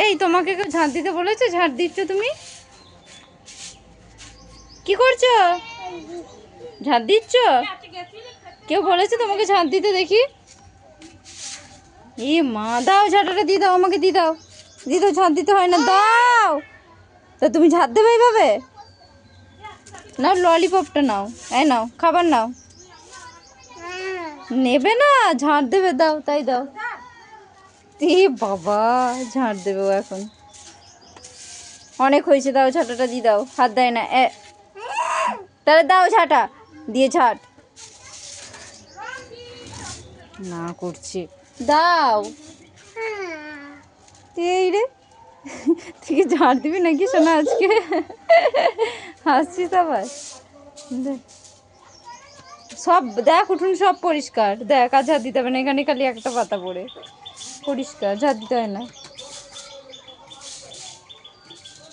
এই তোমাকে কেউ ঝাঁট দিতে বলেছে? ঝাঁট দিচ্ছ তুমি? কি করছো? ঝাঁট দিচ্ছ? কেউ বলেছে তোমাকে ঝাঁট দিতে? দেখি। এই মা, দাও ঝাঁটাটা দিয়ে দাও, আমাকে দিয়ে দাও। দিয়ে দাও, ঝাঁট দিতে হয় না, দাও। তা তুমি ঝাঁট দেবে এইভাবে? নাও ললিপপটা নাও, এই নাও খাবার নাও। নেবে না, ঝাঁট দেবে, দাও তাই দাও। এ বাবা, ঝাঁট দেবে ও এখন। অনেক হয়েছে, দাও ঝাঁটাটা দিয়ে দাও। হাত দেয় না তাহলে দাও ঝাঁটা দিয়ে ঝাঁট না করছে, দাও। এই রে, তুই কি ঝাঁট দিবি নাকি শোনা আজকে? হাসছিস আবার? সব দেখ, উঠুন সব পরিষ্কার দেখ, আর ঝাঁট দিতে হবে না, এখানে খালি একটা পাতা পড়ে। পরিষ্কার, ঝাঁট দিতে হয় না।